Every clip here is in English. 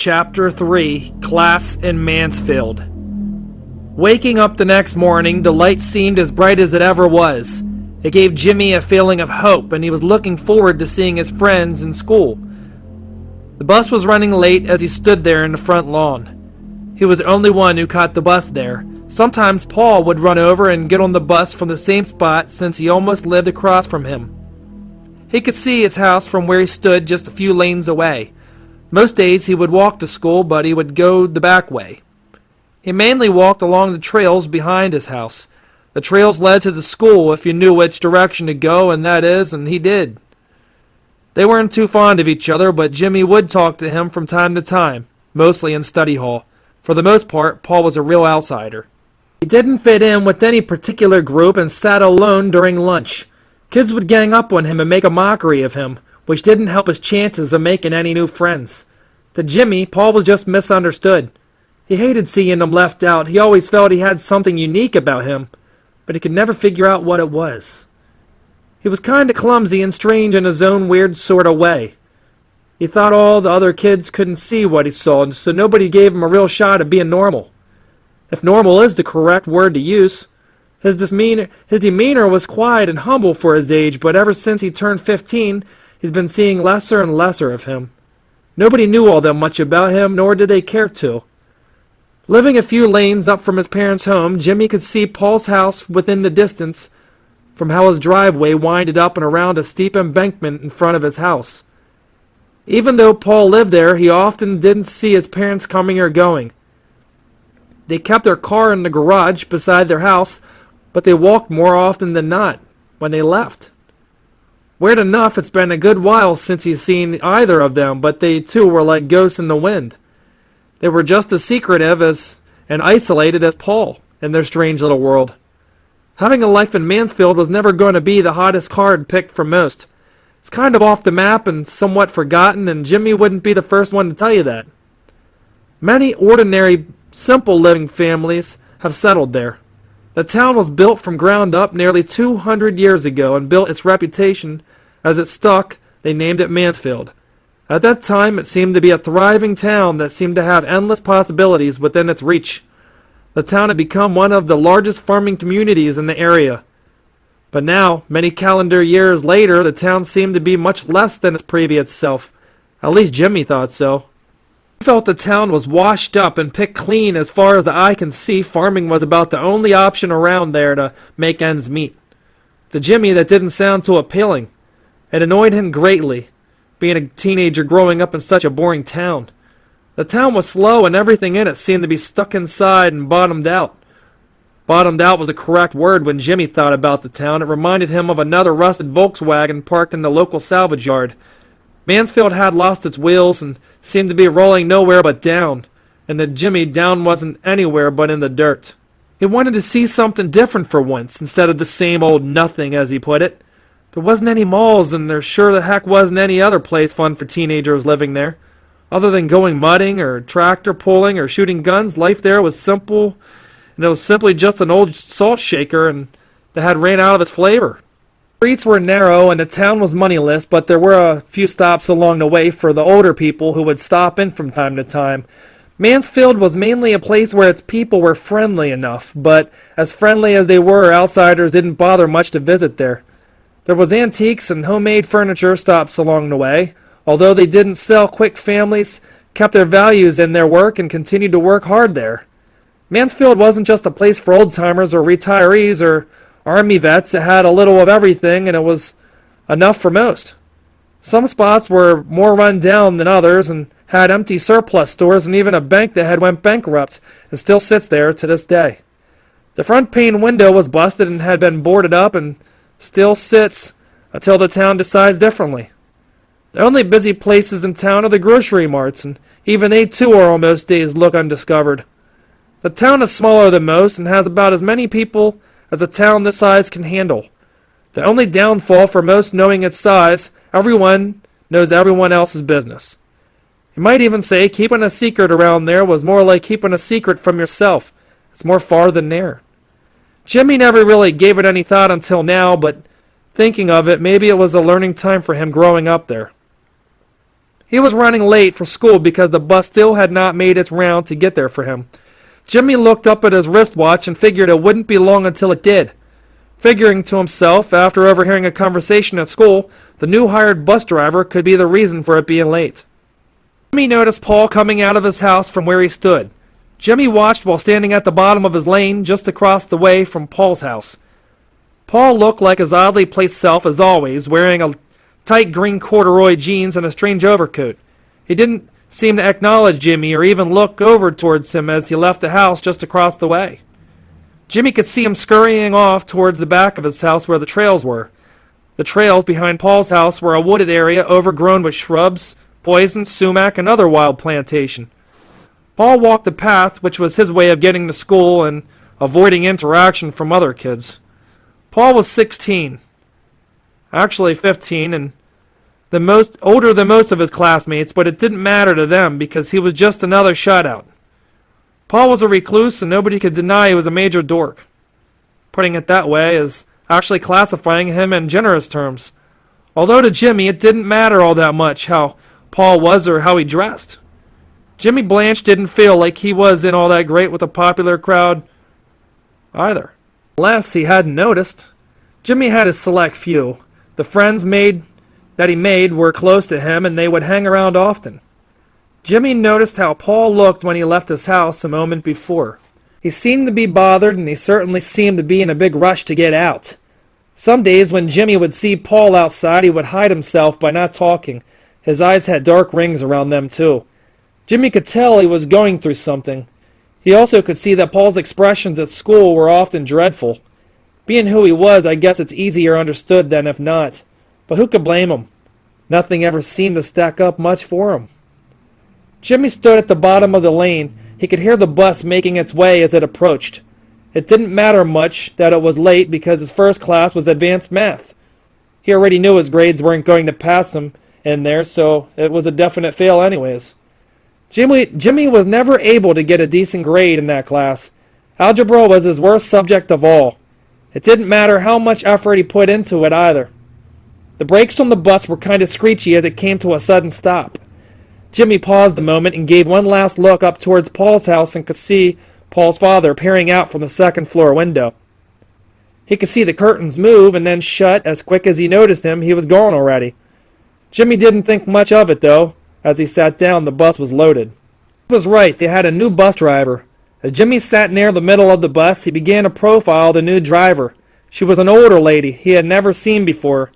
Chapter 3, Class in Mansfield. Waking up the next morning, the light seemed as bright as it ever was. It gave Jimmy a feeling of hope, and he was looking forward to seeing his friends in school. The bus was running late as he stood there in the front lawn. He was the only one who caught the bus there. Sometimes Paul would run over and get on the bus from the same spot since he almost lived across from him. He could see his house from where he stood just a few lanes away. Most days he would walk to school, but he would go the back way. He mainly walked along the trails behind his house. The trails led to the school if you knew which direction to go, and he did. They weren't too fond of each other, but Jimmy would talk to him from time to time, mostly in study hall. For the most part, Paul was a real outsider. He didn't fit in with any particular group and sat alone during lunch. Kids would gang up on him and make a mockery of him, which didn't help his chances of making any new friends. To Jimmy, Paul was just misunderstood. He hated seeing him left out. He always felt he had something unique about him, but he could never figure out what it was. He was kind of clumsy and strange in his own weird sort of way. He thought all the other kids couldn't see what he saw, so nobody gave him a real shot at being normal. If normal is the correct word to use. His demeanor was quiet and humble for his age, but ever since he turned 15, he's been seeing lesser and lesser of him. Nobody knew all that much about him, nor did they care to. Living a few lanes up from his parents' home, Jimmy could see Paul's house within the distance from how his driveway winded up and around a steep embankment in front of his house. Even though Paul lived there, he often didn't see his parents coming or going. They kept their car in the garage beside their house, but they walked more often than not when they left. Weird enough, it's been a good while since he's seen either of them, but they too were like ghosts in the wind. They were just as secretive and isolated as Paul in their strange little world. Having a life in Mansfield was never going to be the hottest card picked for most. It's kind of off the map and somewhat forgotten, and Jimmy wouldn't be the first one to tell you that. Many ordinary, simple living families have settled there. The town was built from ground up nearly 200 years ago and built its reputation. As it stuck, they named it Mansfield. At that time, it seemed to be a thriving town that seemed to have endless possibilities within its reach. The town had become one of the largest farming communities in the area. But now, many calendar years later, the town seemed to be much less than its previous self. At least Jimmy thought so. He felt the town was washed up and picked clean. As far as the eye can see, farming was about the only option around there to make ends meet. To Jimmy, that didn't sound too appealing. It annoyed him greatly, being a teenager growing up in such a boring town. The town was slow and everything in it seemed to be stuck inside and bottomed out. Bottomed out was a correct word when Jimmy thought about the town. It reminded him of another rusted Volkswagen parked in the local salvage yard. Mansfield had lost its wheels and seemed to be rolling nowhere but down, and to Jimmy, down wasn't anywhere but in the dirt. He wanted to see something different for once, instead of the same old nothing, as he put it. There wasn't any malls, and there sure the heck wasn't any other place fun for teenagers living there. Other than going mudding, or tractor pulling, or shooting guns, life there was simple, and it was simply just an old salt shaker, and that had ran out of its flavor. The streets were narrow and the town was moneyless, but there were a few stops along the way for the older people who would stop in from time to time. Mansfield was mainly a place where its people were friendly enough, but as friendly as they were, outsiders didn't bother much to visit there. There was antiques and homemade furniture stops along the way. Although they didn't sell quick, families kept their values in their work and continued to work hard there. Mansfield wasn't just a place for old-timers or retirees or Army vets. It had a little of everything, and it was enough for most. Some spots were more run down than others and had empty surplus stores and even a bank that had went bankrupt and still sits there to this day. The front pane window was busted and had been boarded up and still sits until the town decides differently. The only busy places in town are the grocery marts, and even they too are on most days look undiscovered. The town is smaller than most and has about as many people as a town this size can handle. The only downfall for most knowing its size, everyone knows everyone else's business. You might even say keeping a secret around there was more like keeping a secret from yourself. It's more far than near. Jimmy never really gave it any thought until now, but thinking of it, maybe it was a learning time for him growing up there. He was running late for school because the bus still had not made its round to get there for him. Jimmy looked up at his wristwatch and figured it wouldn't be long until it did. Figuring to himself, after overhearing a conversation at school, the new hired bus driver could be the reason for it being late. Jimmy noticed Paul coming out of his house from where he stood. Jimmy watched while standing at the bottom of his lane just across the way from Paul's house. Paul looked like his oddly placed self as always, wearing a tight green corduroy jeans and a strange overcoat. He didn't seem to acknowledge Jimmy or even look over towards him as he left the house just across the way. Jimmy could see him scurrying off towards the back of his house where the trails were. The trails behind Paul's house were a wooded area overgrown with shrubs, poison, sumac, and other wild plantation. Paul walked the path, which was his way of getting to school and avoiding interaction from other kids. Paul was 16, actually 15, and older than most of his classmates, but it didn't matter to them because he was just another shutout. Paul was a recluse, and nobody could deny he was a major dork. Putting it that way is actually classifying him in generous terms. Although to Jimmy it didn't matter all that much how Paul was or how he dressed. Jimmy Blanche didn't feel like he was in all that great with a popular crowd either. Unless he hadn't noticed. Jimmy had his select few. The friends that he made were close to him, and they would hang around often. Jimmy noticed how Paul looked when he left his house a moment before. He seemed to be bothered, and he certainly seemed to be in a big rush to get out. Some days when Jimmy would see Paul outside, he would hide himself by not talking. His eyes had dark rings around them, too. Jimmy could tell he was going through something. He also could see that Paul's expressions at school were often dreadful. Being who he was, I guess it's easier understood than if not. But who could blame him? Nothing ever seemed to stack up much for him. Jimmy stood at the bottom of the lane. He could hear the bus making its way as it approached. It didn't matter much that it was late because his first class was advanced math. He already knew his grades weren't going to pass him in there, so it was a definite fail anyways. Jimmy was never able to get a decent grade in that class. Algebra was his worst subject of all. It didn't matter how much effort he put into it either. The brakes on the bus were kind of screechy as it came to a sudden stop. Jimmy paused a moment and gave one last look up towards Paul's house and could see Paul's father peering out from the second-floor window. He could see the curtains move and then shut as quick as he noticed him. He was gone already. Jimmy didn't think much of it, though. As he sat down, the bus was loaded. He was right. They had a new bus driver. As Jimmy sat near the middle of the bus, he began to profile the new driver. She was an older lady he had never seen before.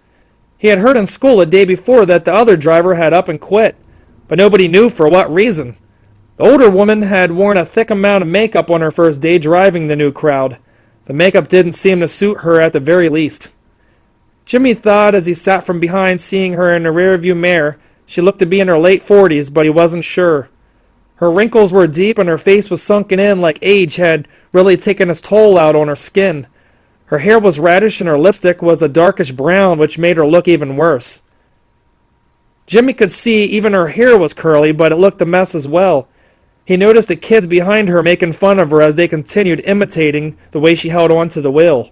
He had heard in school the day before that the other driver had up and quit, but nobody knew for what reason. The older woman had worn a thick amount of makeup on her first day driving the new crowd. The makeup didn't seem to suit her at the very least. Jimmy thought as he sat from behind seeing her in the rearview mirror, she looked to be in her late 40s, but he wasn't sure. Her wrinkles were deep and her face was sunken in like age had really taken its toll out on her skin. Her hair was reddish and her lipstick was a darkish brown, which made her look even worse. Jimmy could see even her hair was curly, but it looked a mess as well. He noticed the kids behind her making fun of her as they continued imitating the way she held on to the wheel.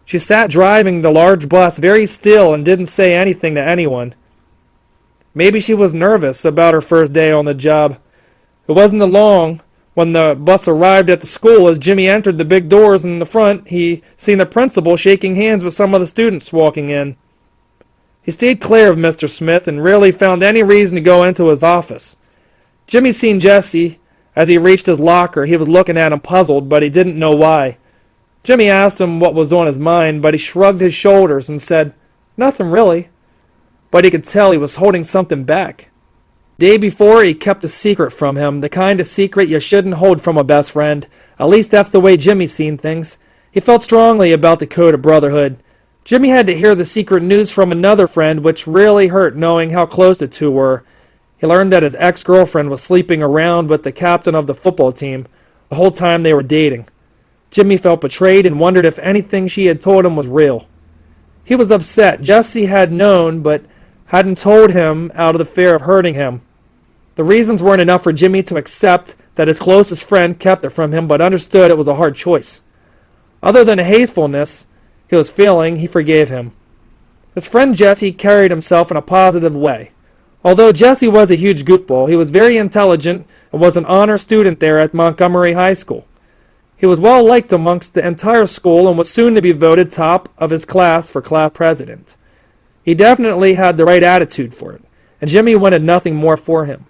She sat driving the large bus very still and didn't say anything to anyone. Maybe she was nervous about her first day on the job. It wasn't long when the bus arrived at the school. As Jimmy entered the big doors in the front, he seen the principal shaking hands with some of the students walking in. He stayed clear of Mr. Smith and rarely found any reason to go into his office. Jimmy seen Jesse. As he reached his locker, he was looking at him puzzled, but he didn't know why. Jimmy asked him what was on his mind, but he shrugged his shoulders and said, "Nothing really." But he could tell he was holding something back. The day before, he kept a secret from him, the kind of secret you shouldn't hold from a best friend. At least that's the way Jimmy seen things. He felt strongly about the code of brotherhood. Jimmy had to hear the secret news from another friend, which really hurt knowing how close the two were. He learned that his ex-girlfriend was sleeping around with the captain of the football team the whole time they were dating. Jimmy felt betrayed and wondered if anything she had told him was real. He was upset. Jesse had known, but hadn't told him out of the fear of hurting him. The reasons weren't enough for Jimmy to accept that his closest friend kept it from him, but understood it was a hard choice. Other than the hastefulness he was feeling, he forgave him. His friend Jesse carried himself in a positive way. Although Jesse was a huge goofball, he was very intelligent and was an honor student there at Montgomery High School. He was well liked amongst the entire school and was soon to be voted top of his class for class president. He definitely had the right attitude for it, and Jimmy wanted nothing more for him.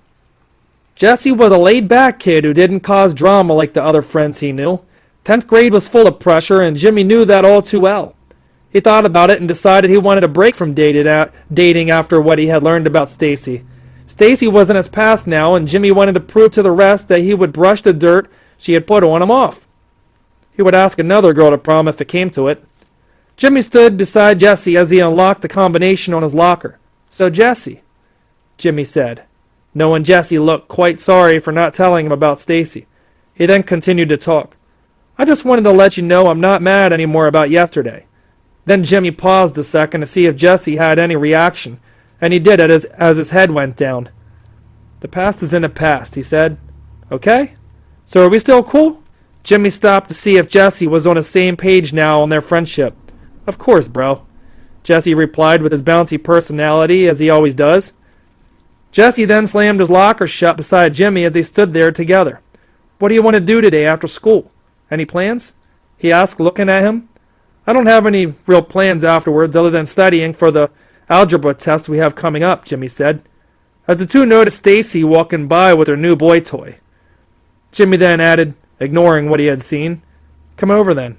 Jesse was a laid-back kid who didn't cause drama like the other friends he knew. 10th grade was full of pressure, and Jimmy knew that all too well. He thought about it and decided he wanted a break from dating after what he had learned about Stacy. Stacy was in his past now, and Jimmy wanted to prove to the rest that he would brush the dirt she had put on him off. He would ask another girl to prom if it came to it. Jimmy stood beside Jesse as he unlocked the combination on his locker. "So, Jesse," Jimmy said, knowing Jesse looked quite sorry for not telling him about Stacy. He then continued to talk. "I just wanted to let you know I'm not mad anymore about yesterday." Then Jimmy paused a second to see if Jesse had any reaction, and he did as his head went down. "The past is in the past," he said. "Okay? So are we still cool?" Jimmy stopped to see if Jesse was on the same page now on their friendship. "Of course, bro," Jesse replied with his bouncy personality, as he always does. Jesse then slammed his locker shut beside Jimmy as they stood there together. "What do you want to do today after school? Any plans?" he asked, looking at him. "I don't have any real plans afterwards other than studying for the algebra test we have coming up," Jimmy said, as the two noticed Stacy walking by with her new boy toy. Jimmy then added, ignoring what he had seen, "Come over then."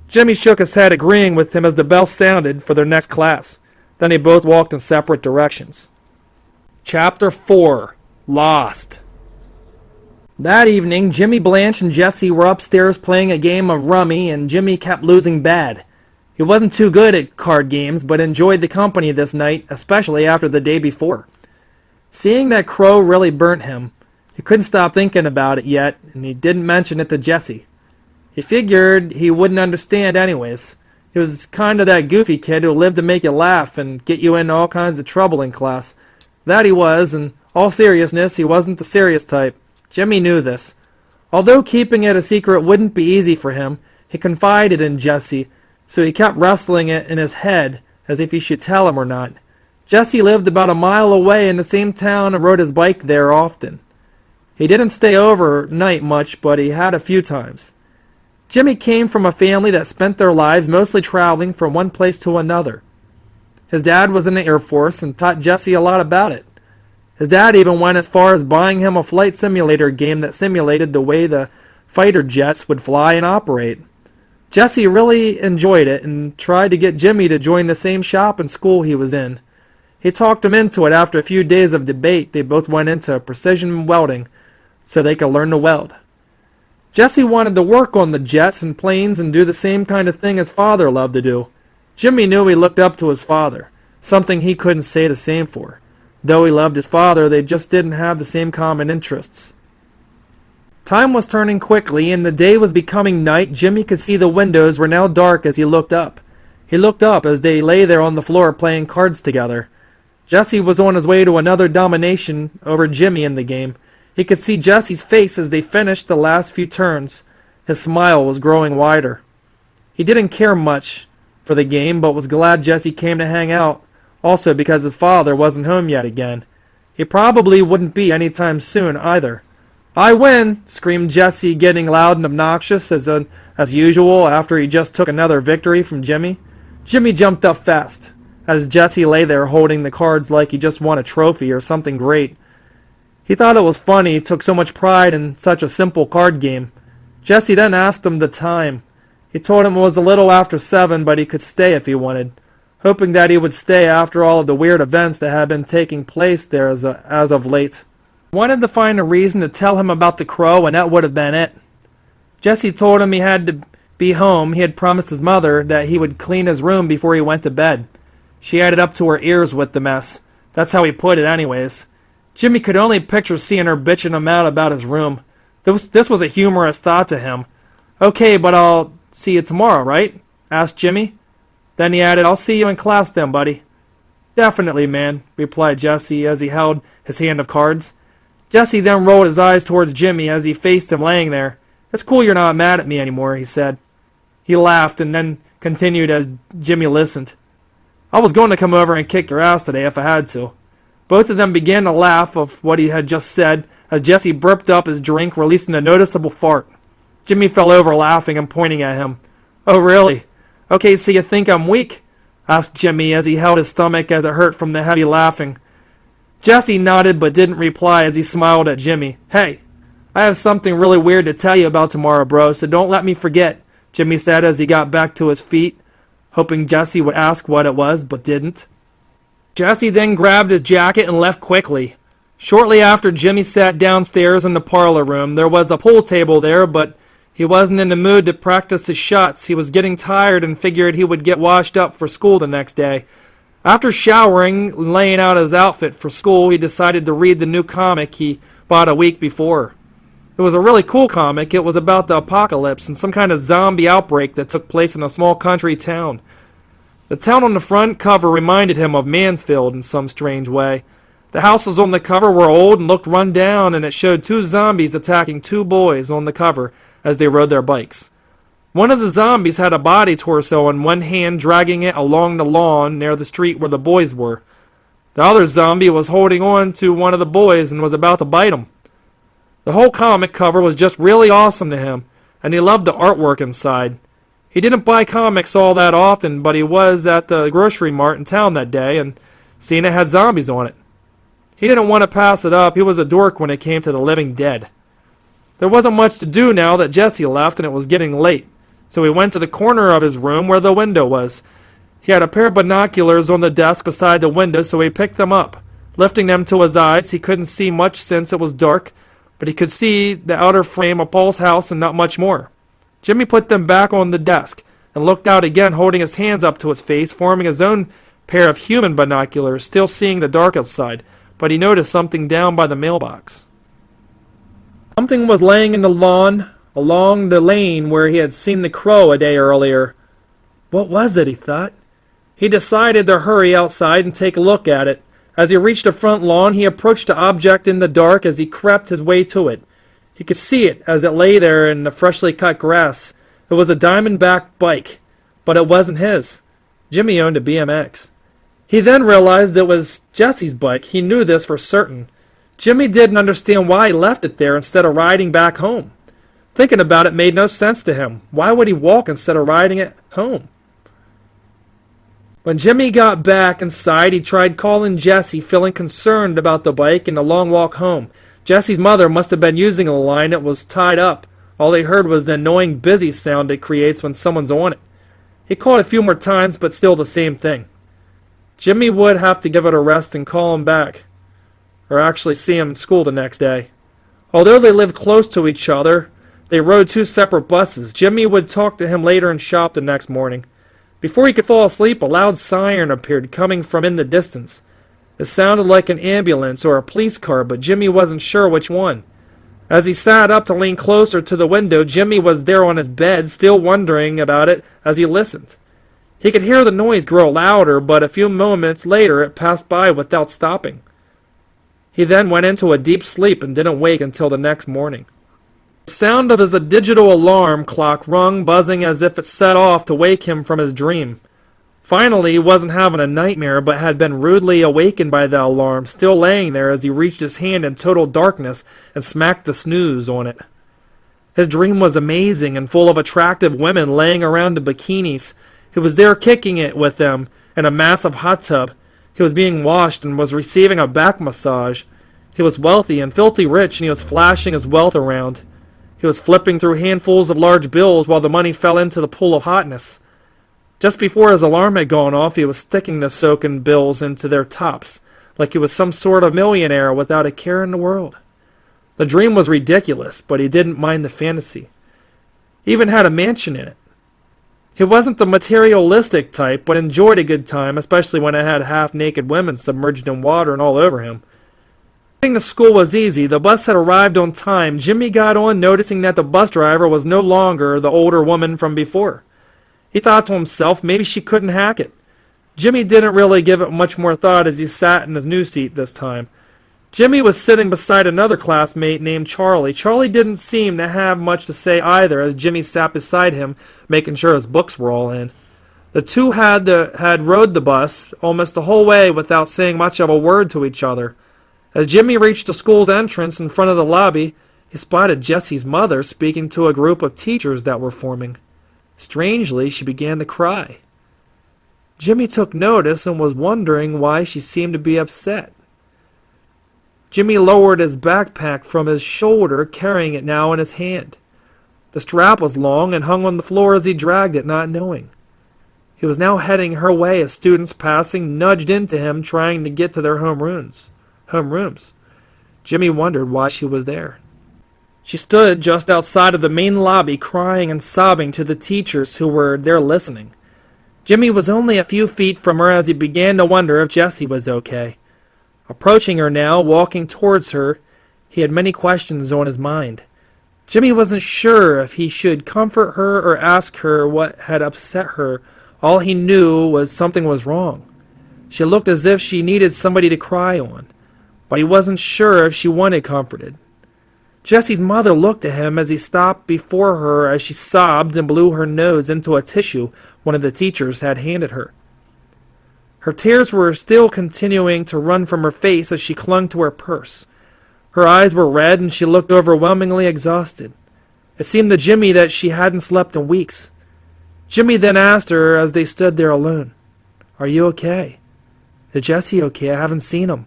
Jimmy shook his head, agreeing with him as the bell sounded for their next class. Then they both walked in separate directions. Chapter 4. Lost. That evening, Jimmy, Blanche, and Jesse were upstairs playing a game of rummy, and Jimmy kept losing bad. He wasn't too good at card games, but enjoyed the company this night, especially after the day before. Seeing that Crow really burnt him, he couldn't stop thinking about it yet, and he didn't mention it to Jesse. He figured he wouldn't understand anyways. He was kind of that goofy kid who lived to make you laugh and get you into all kinds of trouble in class. That he was, in all seriousness, he wasn't the serious type. Jimmy knew this. Although keeping it a secret wouldn't be easy for him, he confided in Jesse, so he kept wrestling it in his head as if he should tell him or not. Jesse lived about a mile away in the same town and rode his bike there often. He didn't stay overnight much, but he had a few times. Jimmy came from a family that spent their lives mostly traveling from one place to another. His dad was in the Air Force and taught Jesse a lot about it. His dad even went as far as buying him a flight simulator game that simulated the way the fighter jets would fly and operate. Jesse really enjoyed it and tried to get Jimmy to join the same shop and school he was in. He talked him into it. After a few days of debate, they both went into precision welding so they could learn to weld. Jesse wanted to work on the jets and planes and do the same kind of thing his father loved to do. Jimmy knew he looked up to his father, something he couldn't say the same for. Though he loved his father, they just didn't have the same common interests. Time was turning quickly, and the day was becoming night. Jimmy could see the windows were now dark as he looked up. He looked up as they lay there on the floor playing cards together. Jesse was on his way to another domination over Jimmy in the game. He could see Jesse's face as they finished the last few turns. His smile was growing wider. He didn't care much for the game, but was glad Jesse came to hang out, also because his father wasn't home yet again. He probably wouldn't be anytime soon either. "I win!" screamed Jesse, getting loud and obnoxious as usual after he just took another victory from Jimmy. Jimmy jumped up fast as Jesse lay there holding the cards like he just won a trophy or something great. He thought it was funny he took so much pride in such a simple card game. Jesse then asked him the time. He told him it was a little after 7, but he could stay if he wanted, hoping that he would stay after all of the weird events that had been taking place there as of late. Wanted to find a reason to tell him about the crow, and that would have been it. Jesse told him he had to be home. He had promised his mother that he would clean his room before he went to bed. She had it up to her ears with the mess. That's how he put it anyways. Jimmy could only picture seeing her bitching him out about his room. This was a humorous thought to him. "Okay, but I'll see you tomorrow, right?" asked Jimmy. Then he added, "I'll see you in class then, buddy." "Definitely, man," replied Jesse as he held his hand of cards. Jesse then rolled his eyes towards Jimmy as he faced him laying there. "It's cool you're not mad at me anymore," he said. He laughed and then continued as Jimmy listened. "I was going to come over and kick your ass today if I had to. Both of them began to laugh of what he had just said as Jesse burped up his drink, releasing a noticeable fart. Jimmy fell over laughing and pointing at him. "Oh, really? Okay, so you think I'm weak?" asked Jimmy as he held his stomach as it hurt from the heavy laughing. Jesse nodded but didn't reply as he smiled at Jimmy. "Hey, I have something really weird to tell you about tomorrow, bro, so don't let me forget," Jimmy said as he got back to his feet, hoping Jesse would ask what it was, but didn't. Jesse then grabbed his jacket and left quickly. Shortly after Jimmy sat downstairs in the parlor room, there was a pool table there, but he wasn't in the mood to practice his shots. He was getting tired and figured he would get washed up for school the next day. After showering and laying out his outfit for school, he decided to read the new comic he bought a week before. It was a really cool comic. It was about the apocalypse and some kind of zombie outbreak that took place in a small country town. The town on the front cover reminded him of Mansfield in some strange way. The houses on the cover were old and looked run down, and it showed two zombies attacking two boys on the cover as they rode their bikes. One of the zombies had a body torso in one hand, dragging it along the lawn near the street where the boys were. The other zombie was holding on to one of the boys and was about to bite him. The whole comic cover was just really awesome to him, and he loved the artwork inside. He didn't buy comics all that often, but he was at the grocery mart in town that day and seen it had zombies on it. He didn't want to pass it up. He was a dork when it came to the living dead. There wasn't much to do now that Jesse left, and it was getting late, so he went to the corner of his room where the window was. He had a pair of binoculars on the desk beside the window, so he picked them up. Lifting them to his eyes, he couldn't see much since it was dark, but he could see the outer frame of Paul's house and not much more. Jimmy put them back on the desk and looked out again, holding his hands up to his face, forming his own pair of human binoculars, still seeing the dark outside, but he noticed something down by the mailbox. Something was laying in the lawn, along the lane where he had seen the crow a day earlier. What was it, he thought? He decided to hurry outside and take a look at it. As he reached the front lawn, he approached the object in the dark as he crept his way to it. He could see it as it lay there in the freshly cut grass. It was a diamond-back bike, but it wasn't his. Jimmy owned a BMX. He then realized it was Jesse's bike. He knew this for certain. Jimmy didn't understand why he left it there instead of riding back home. Thinking about it made no sense to him. Why would he walk instead of riding it home? When Jimmy got back inside, he tried calling Jesse, feeling concerned about the bike and the long walk home. Jesse's mother must have been using the line. It was tied up. All he heard was the annoying busy sound it creates when someone's on it. He called a few more times, but still the same thing. Jimmy would have to give it a rest and call him back, or actually see him in school the next day. Although they lived close to each other, they rode two separate buses. Jimmy would talk to him later in shop the next morning. Before he could fall asleep, a loud siren appeared coming from in the distance. It sounded like an ambulance or a police car, but Jimmy wasn't sure which one. As he sat up to lean closer to the window, Jimmy was there on his bed, still wondering about it as he listened. He could hear the noise grow louder, but a few moments later it passed by without stopping. He then went into a deep sleep and didn't wake until the next morning. The sound of his digital alarm clock rung, buzzing as if it set off to wake him from his dream. Finally, he wasn't having a nightmare, but had been rudely awakened by the alarm, still laying there as he reached his hand in total darkness and smacked the snooze on it. His dream was amazing and full of attractive women laying around in bikinis. He was there kicking it with them in a massive hot tub. He was being washed and was receiving a back massage. He was wealthy and filthy rich, and he was flashing his wealth around. He was flipping through handfuls of large bills while the money fell into the pool of hotness. Just before his alarm had gone off, he was sticking the soaking bills into their tops, like he was some sort of millionaire without a care in the world. The dream was ridiculous, but he didn't mind the fantasy. He even had a mansion in it. He wasn't the materialistic type, but enjoyed a good time, especially when it had half-naked women submerged in water and all over him. Getting to school was easy. The bus had arrived on time. Jimmy got on, noticing that the bus driver was no longer the older woman from before. He thought to himself, maybe she couldn't hack it. Jimmy didn't really give it much more thought as he sat in his new seat this time. Jimmy was sitting beside another classmate named Charlie. Charlie didn't seem to have much to say either as Jimmy sat beside him, making sure his books were all in. The two had rode the bus almost the whole way without saying much of a word to each other. As Jimmy reached the school's entrance in front of the lobby, he spotted Jessie's mother speaking to a group of teachers that were forming. Strangely, she began to cry. Jimmy took notice and was wondering why she seemed to be upset. Jimmy lowered his backpack from his shoulder, carrying it now in his hand. The strap was long and hung on the floor as he dragged it, not knowing. He was now heading her way as students passing nudged into him, trying to get to their homerooms. Jimmy wondered why she was there. She stood just outside of the main lobby, crying and sobbing to the teachers who were there listening. Jimmy was only a few feet from her as he began to wonder if Jessie was okay. Approaching her now, walking towards her, he had many questions on his mind. Jimmy wasn't sure if he should comfort her or ask her what had upset her. All he knew was something was wrong. She looked as if she needed somebody to cry on, but he wasn't sure if she wanted comforted. Jessie's mother looked at him as he stopped before her as she sobbed and blew her nose into a tissue one of the teachers had handed her. Her tears were still continuing to run from her face as she clung to her purse. Her eyes were red and she looked overwhelmingly exhausted. It seemed to Jimmy that she hadn't slept in weeks. Jimmy then asked her as they stood there alone, "Are you okay? Is Jessie okay? I haven't seen him."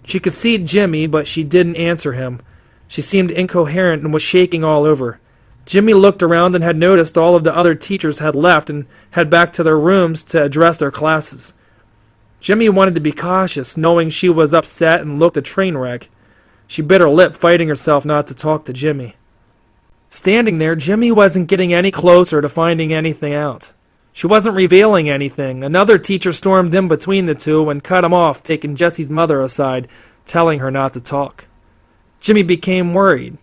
She could see Jimmy, but she didn't answer him. She seemed incoherent and was shaking all over. Jimmy looked around and had noticed all of the other teachers had left and had back to their rooms to address their classes. Jimmy wanted to be cautious, knowing she was upset and looked a train wreck. She bit her lip, fighting herself not to talk to Jimmy. Standing there, Jimmy wasn't getting any closer to finding anything out. She wasn't revealing anything. Another teacher stormed in between the two and cut him off, taking Jessie's mother aside, telling her not to talk. Jimmy became worried.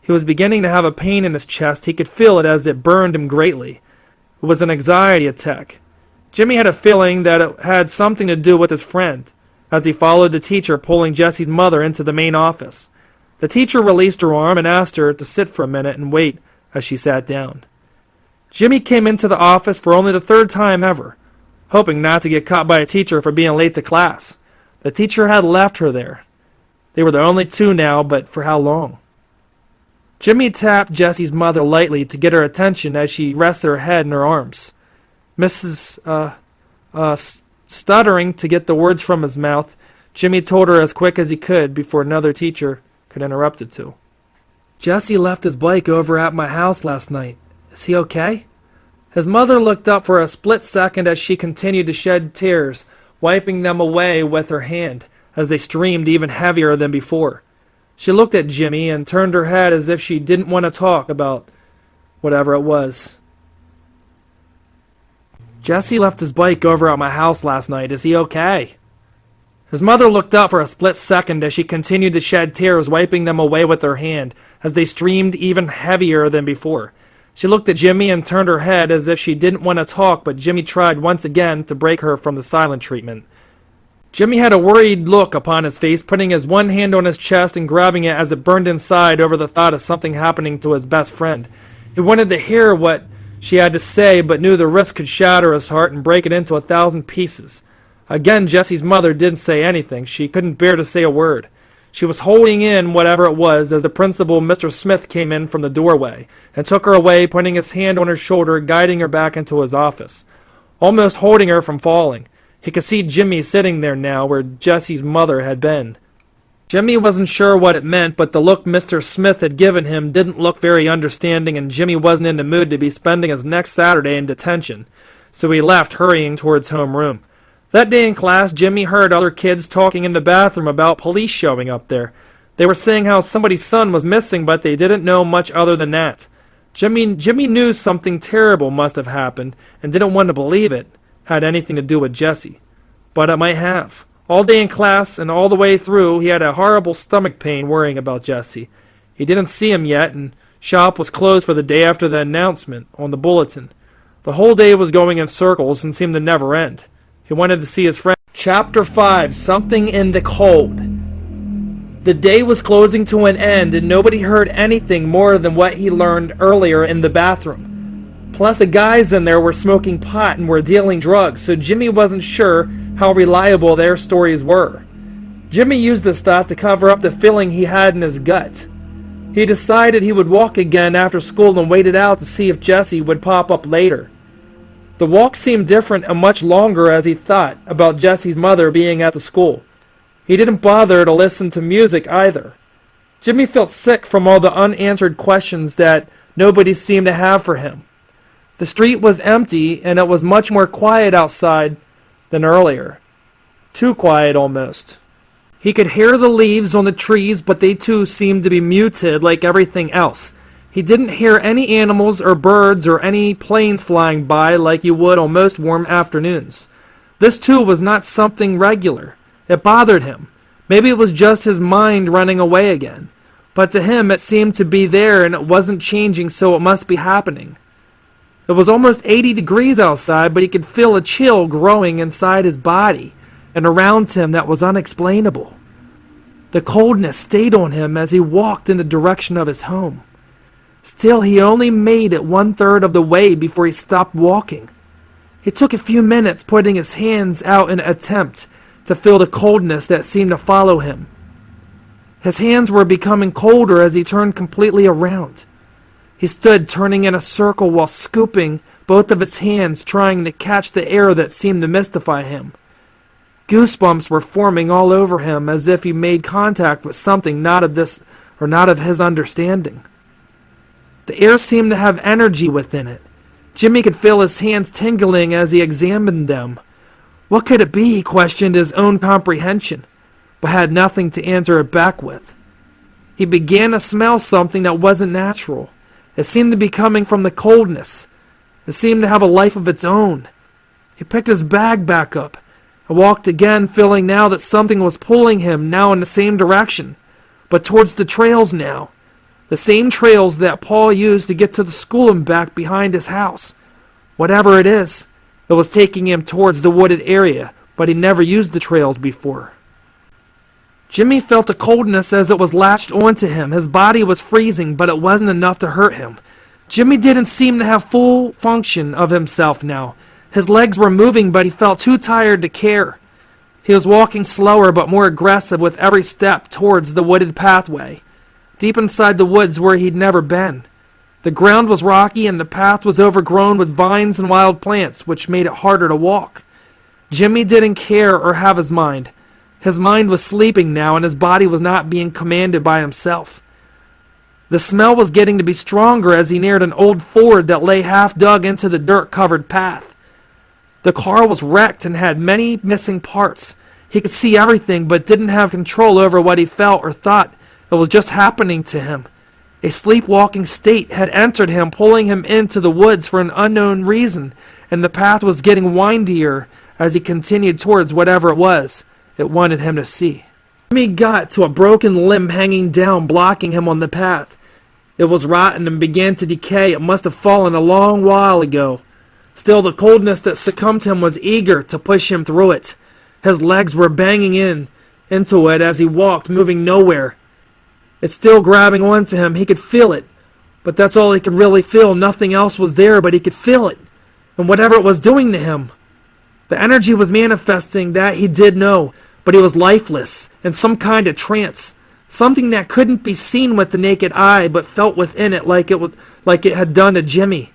He was beginning to have a pain in his chest. He could feel it as it burned him greatly. It was an anxiety attack. Jimmy had a feeling that it had something to do with his friend, as he followed the teacher pulling Jessie's mother into the main office. The teacher released her arm and asked her to sit for a minute and wait as she sat down. Jimmy came into the office for only the third time ever, hoping not to get caught by a teacher for being late to class. The teacher had left her there. They were the only two now, but for how long? Jimmy tapped Jessie's mother lightly to get her attention as she rested her head in her arms. Stuttering to get the words from his mouth, Jimmy told her as quick as he could before another teacher could interrupt it to. "Jessie left his bike over at my house last night. Is he okay?" His mother looked up for a split second as she continued to shed tears, wiping them away with her hand as they streamed even heavier than before. She looked at Jimmy and turned her head as if she didn't want to talk about whatever it was. "Jessie left his bike over at my house last night. Is he okay?" His mother looked up for a split second as she continued to shed tears, wiping them away with her hand as they streamed even heavier than before. She looked at Jimmy and turned her head as if she didn't want to talk, but Jimmy tried once again to break her from the silent treatment. Jimmy had a worried look upon his face, putting his one hand on his chest and grabbing it as it burned inside over the thought of something happening to his best friend. He wanted to hear what she had to say, but knew the risk could shatter his heart and break it into 1,000 pieces. Again, Jessie's mother didn't say anything. She couldn't bear to say a word. She was holding in whatever it was as the principal, Mr. Smith, came in from the doorway and took her away, putting his hand on her shoulder, guiding her back into his office, almost holding her from falling. He could see Jimmy sitting there now where Jessie's mother had been. Jimmy wasn't sure what it meant, but the look Mr. Smith had given him didn't look very understanding, and Jimmy wasn't in the mood to be spending his next Saturday in detention, so he left, hurrying towards homeroom. That day in class, Jimmy heard other kids talking in the bathroom about police showing up there. They were saying how somebody's son was missing, but they didn't know much other than that. Jimmy knew something terrible must have happened and didn't want to believe it had anything to do with Jessie. But it might have. All day in class and all the way through, he had a horrible stomach pain worrying about Jessie. He didn't see him yet, and shop was closed for the day after the announcement on the bulletin. The whole day was going in circles and seemed to never end. He wanted to see his friend. Chapter 5, Something in the Cold. The day was closing to an end, and nobody heard anything more than what he learned earlier in the bathroom. Plus, the guys in there were smoking pot and were dealing drugs, so Jimmy wasn't sure how reliable their stories were. Jimmy used this thought to cover up the feeling he had in his gut. He decided he would walk again after school and waited out to see if Jesse would pop up later. The walk seemed different and much longer as he thought about Jesse's mother being at the school. He didn't bother to listen to music either. Jimmy felt sick from all the unanswered questions that nobody seemed to have for him. The street was empty and it was much more quiet outside than earlier. Too quiet almost. He could hear the leaves on the trees, but they too seemed to be muted like everything else. He didn't hear any animals or birds or any planes flying by like you would on most warm afternoons. This too was not something regular. It bothered him. Maybe it was just his mind running away again. But to him it seemed to be there and it wasn't changing, so it must be happening. It was almost 80 degrees outside, but he could feel a chill growing inside his body and around him that was unexplainable. The coldness stayed on him as he walked in the direction of his home. Still, he only made it 1/3 of the way before he stopped walking. It took a few minutes, putting his hands out in an attempt to feel the coldness that seemed to follow him. His hands were becoming colder as he turned completely around. He stood turning in a circle while scooping both of his hands, trying to catch the air that seemed to mystify him. Goosebumps were forming all over him as if he made contact with something not of his understanding. The air seemed to have energy within it. Jimmy could feel his hands tingling as he examined them. What could it be? He questioned his own comprehension, but had nothing to answer it back with. He began to smell something that wasn't natural. It seemed to be coming from the coldness. It seemed to have a life of its own. He picked his bag back up and walked again, feeling now that something was pulling him now in the same direction, but towards the trails now. The same trails that Paul used to get to the school and back behind his house. Whatever it is, it was taking him towards the wooded area, but he never used the trails before. Jimmy felt a coldness as it was latched onto him. His body was freezing, but it wasn't enough to hurt him. Jimmy didn't seem to have full function of himself now. His legs were moving, but he felt too tired to care. He was walking slower but more aggressive with every step towards the wooded pathway, deep inside the woods where he'd never been. The ground was rocky and the path was overgrown with vines and wild plants, which made it harder to walk. Jimmy didn't care or have his mind. His mind was sleeping now, and his body was not being commanded by himself. The smell was getting to be stronger as he neared an old Ford that lay half dug into the dirt-covered path. The car was wrecked and had many missing parts. He could see everything, but didn't have control over what he felt or thought. It was just happening to him. A sleepwalking state had entered him, pulling him into the woods for an unknown reason, and the path was getting windier as he continued towards whatever it was it wanted him to see. Jimmy got to a broken limb hanging down, blocking him on the path. It was rotten and began to decay. It must have fallen a long while ago. Still, the coldness that succumbed him was eager to push him through it. His legs were banging into it as he walked, moving nowhere. It's still grabbing onto him. He could feel it, but that's all he could really feel. Nothing else was there, but he could feel it, and whatever it was doing to him. The energy was manifesting, that he did know, but he was lifeless, in some kind of trance, something that couldn't be seen with the naked eye, but felt within it like it had done to Jimmy.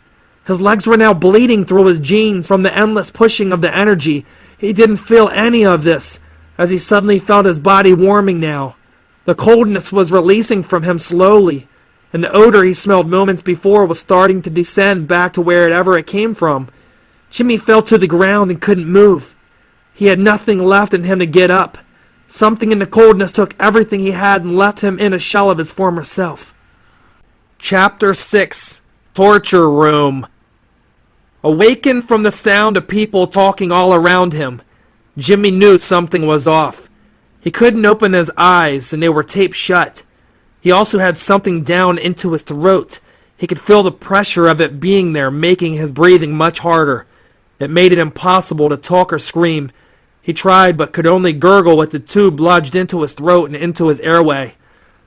His legs were now bleeding through his jeans from the endless pushing of the energy. He didn't feel any of this, as he suddenly felt his body warming now. The coldness was releasing from him slowly, and the odor he smelled moments before was starting to descend back to wherever it came from. Jimmy fell to the ground and couldn't move. He had nothing left in him to get up. Something in the coldness took everything he had and left him in a shell of his former self. Chapter 6. Torture Room. Awakened from the sound of people talking all around him, Jimmy knew something was off. He couldn't open his eyes, and they were taped shut. He also had something down into his throat. He could feel the pressure of it being there, making his breathing much harder. It made it impossible to talk or scream. He tried, but could only gurgle with the tube lodged into his throat and into his airway.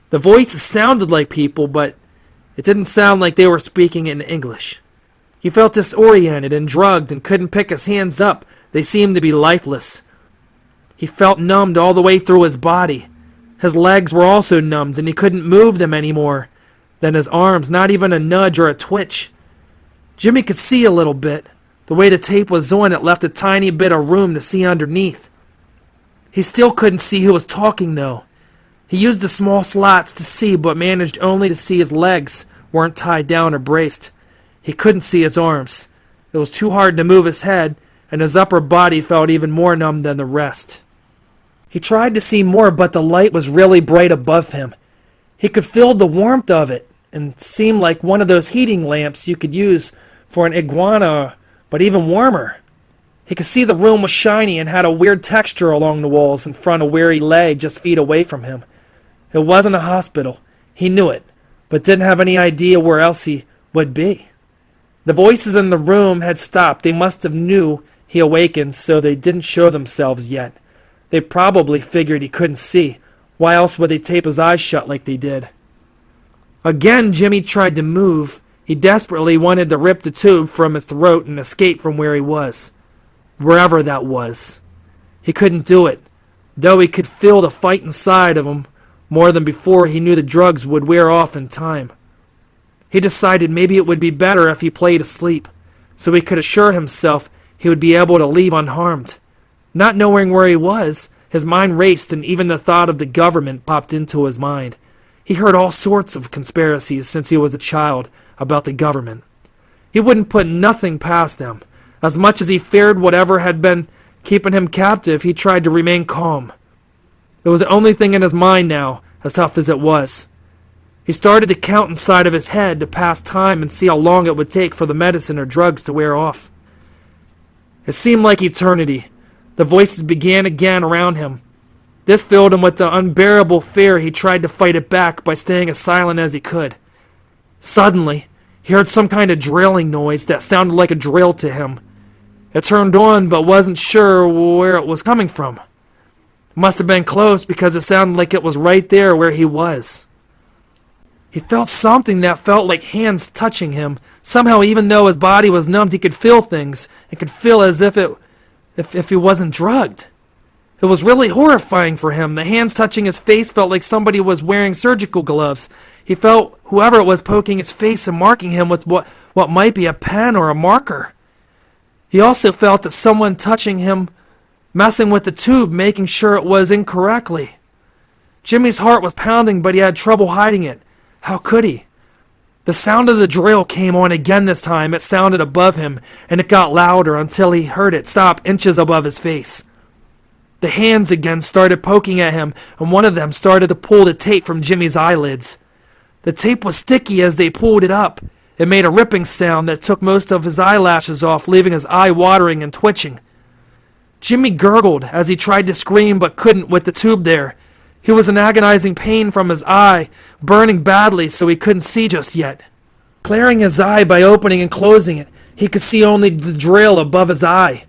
The voices sounded like people, but it didn't sound like they were speaking in English. He felt disoriented and drugged and couldn't pick his hands up. They seemed to be lifeless. He felt numbed all the way through his body. His legs were also numbed, and he couldn't move them anymore. Then his arms, not even a nudge or a twitch. Jimmy could see a little bit. The way the tape was on, it left a tiny bit of room to see underneath. He still couldn't see who was talking, though. He used the small slots to see, but managed only to see his legs weren't tied down or braced. He couldn't see his arms. It was too hard to move his head, and his upper body felt even more numb than the rest. He tried to see more, but the light was really bright above him. He could feel the warmth of it, and seemed like one of those heating lamps you could use for an iguana, but even warmer. He could see the room was shiny and had a weird texture along the walls in front of where he lay just feet away from him. It wasn't a hospital. He knew it, but didn't have any idea where else he would be. The voices in the room had stopped. They must have knew he awakened, so they didn't show themselves yet. They probably figured he couldn't see. Why else would they tape his eyes shut like they did? Again, Jimmy tried to move. He desperately wanted to rip the tube from his throat and escape from where he was. Wherever that was. He couldn't do it. Though he could feel the fight inside of him more than before, he knew the drugs would wear off in time. He decided maybe it would be better if he played asleep, so he could assure himself he would be able to leave unharmed. Not knowing where he was, his mind raced, and even the thought of the government popped into his mind. He heard all sorts of conspiracies since he was a child about the government. He wouldn't put nothing past them. As much as he feared whatever had been keeping him captive, he tried to remain calm. It was the only thing in his mind now, as tough as it was. He started to count inside of his head to pass time and see how long it would take for the medicine or drugs to wear off. It seemed like eternity. The voices began again around him. This filled him with the unbearable fear. He tried to fight it back by staying as silent as he could. Suddenly, he heard some kind of drilling noise that sounded like a drill to him. It turned on, but wasn't sure where it was coming from. It must have been close because it sounded like it was right there where he was. He felt something that felt like hands touching him. Somehow, even though his body was numbed, he could feel things. It could feel as if he wasn't drugged. It was really horrifying for him. The hands touching his face felt like somebody was wearing surgical gloves. He felt whoever it was poking his face and marking him with what might be a pen or a marker. He also felt that someone touching him, messing with the tube, making sure it was incorrectly. Jimmy's heart was pounding, but he had trouble hiding it. How could he? The sound of the drill came on again this time. It sounded above him, and it got louder until he heard it stop inches above his face. The hands again started poking at him, and one of them started to pull the tape from Jimmy's eyelids. The tape was sticky as they pulled it up. It made a ripping sound that took most of his eyelashes off, leaving his eye watering and twitching. Jimmy gurgled as he tried to scream but couldn't with the tube there. He was in agonizing pain from his eye, burning badly so he couldn't see just yet. Clearing his eye by opening and closing it, he could see only the drill above his eye.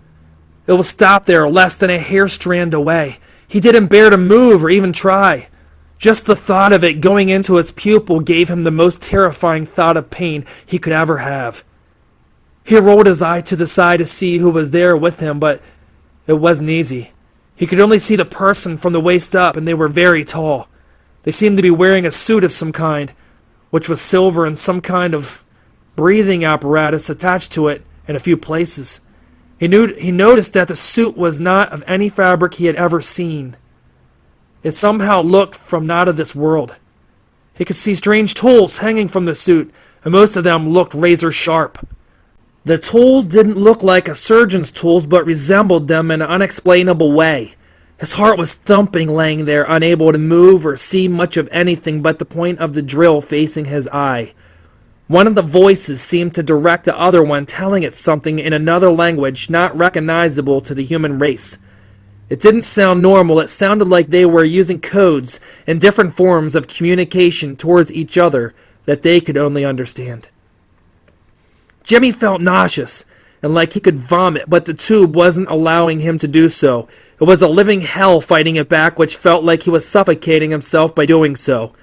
It was stopped there, less than a hair strand away. He didn't dare to move or even try. Just the thought of it going into his pupil gave him the most terrifying thought of pain he could ever have. He rolled his eye to the side to see who was there with him, but it wasn't easy. He could only see the person from the waist up, and they were very tall. They seemed to be wearing a suit of some kind, which was silver and some kind of breathing apparatus attached to it in a few places. He noticed that the suit was not of any fabric he had ever seen. It somehow looked from not of this world. He could see strange tools hanging from the suit, and most of them looked razor sharp. The tools didn't look like a surgeon's tools, but resembled them in an unexplainable way. His heart was thumping, laying there, unable to move or see much of anything but the point of the drill facing his eye. One of the voices seemed to direct the other one, telling it something in another language not recognizable to the human race. It didn't sound normal. It sounded like they were using codes and different forms of communication towards each other that they could only understand. Jimmy felt nauseous and like he could vomit, but the tube wasn't allowing him to do so. It was a living hell fighting it back, which felt like he was suffocating himself by doing so.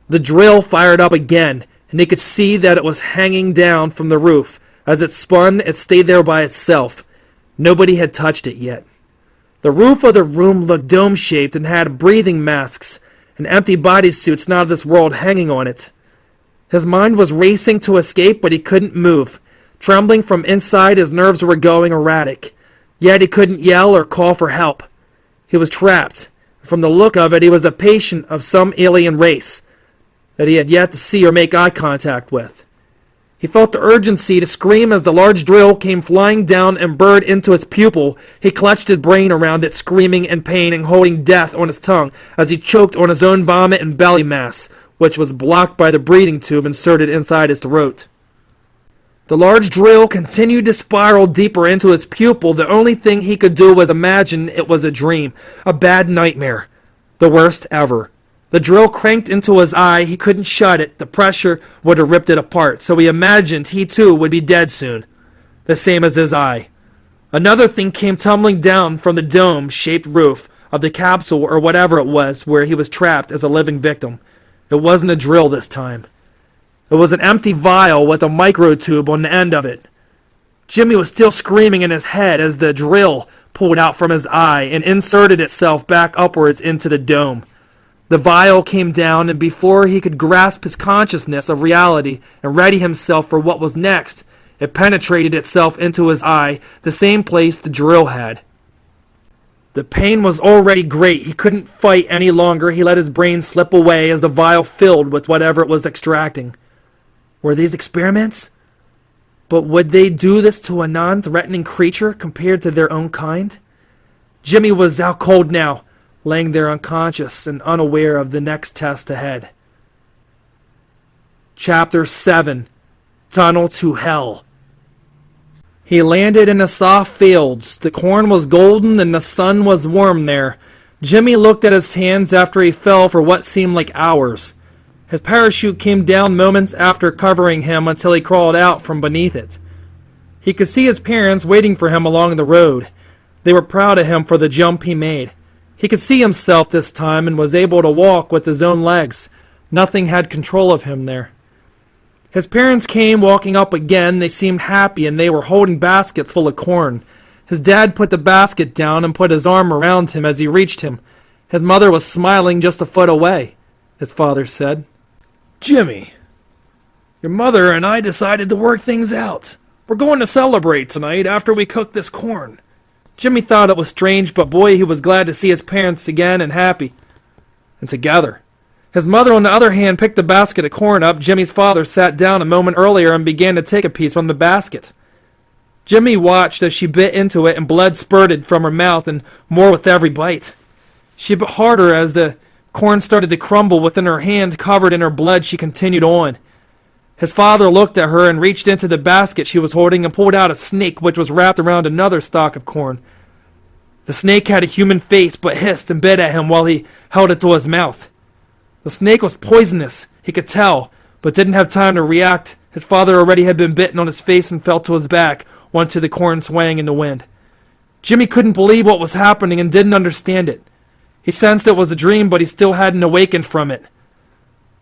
The drill fired up again, and he could see that it was hanging down from the roof, As it spun, it stayed there by itself. Nobody had touched it yet. The roof of the room looked dome-shaped and had breathing masks and empty bodysuits not of this world hanging on it. His mind was racing to escape, but he couldn't move. Trembling from inside, his nerves were going erratic. Yet he couldn't yell or call for help. He was trapped. From the look of it, he was a patient of some alien race that he had yet to see or make eye contact with. He felt the urgency to scream as the large drill came flying down and burrowed into his pupil. He clutched his brain around it, screaming in pain and holding death on his tongue as he choked on his own vomit and belly mass, which was blocked by the breathing tube inserted inside his throat. The large drill continued to spiral deeper into his pupil. The only thing he could do was imagine it was a dream, a bad nightmare, the worst ever. The drill cranked into his eye. He couldn't shut it. The pressure would have ripped it apart, so he imagined he too would be dead soon, the same as his eye. Another thing came tumbling down from the dome-shaped roof of the capsule or whatever it was where he was trapped as a living victim. It wasn't a drill this time. It was an empty vial with a microtube on the end of it. Jimmy was still screaming in his head as the drill pulled out from his eye and inserted itself back upwards into the dome. The vial came down, and before he could grasp his consciousness of reality and ready himself for what was next, it penetrated itself into his eye, the same place the drill had. The pain was already great. He couldn't fight any longer. He let his brain slip away as the vial filled with whatever it was extracting. Were these experiments? But would they do this to a non-threatening creature compared to their own kind? Jimmy was out cold now, laying there unconscious and unaware of the next test ahead. Chapter 7. Tunnel to Hell. He landed in the soft fields. The corn was golden and the sun was warm there. Jimmy looked at his hands after he fell for what seemed like hours. His parachute came down moments after covering him until he crawled out from beneath it. He could see his parents waiting for him along the road. They were proud of him for the jump he made. He could see himself this time and was able to walk with his own legs. Nothing had control of him there. His parents came walking up again. They seemed happy and they were holding baskets full of corn. His dad put the basket down and put his arm around him as he reached him. His mother was smiling just a foot away, his father said. Jimmy, your mother and I decided to work things out. We're going to celebrate tonight after we cook this corn. Jimmy thought it was strange, but boy, he was glad to see his parents again and happy. And together. His mother, on the other hand, picked the basket of corn up. Jimmy's father sat down a moment earlier and began to take a piece from the basket. Jimmy watched as she bit into it and blood spurted from her mouth and more with every bite. She bit harder as the corn started to crumble within her hand. Covered in her blood, she continued on. His father looked at her and reached into the basket she was holding and pulled out a snake which was wrapped around another stalk of corn. The snake had a human face but hissed and bit at him while he held it to his mouth. The snake was poisonous, he could tell, but didn't have time to react. His father already had been bitten on his face and fell to his back, onto the corn swaying in the wind. Jimmy couldn't believe what was happening and didn't understand it. He sensed it was a dream, but he still hadn't awakened from it.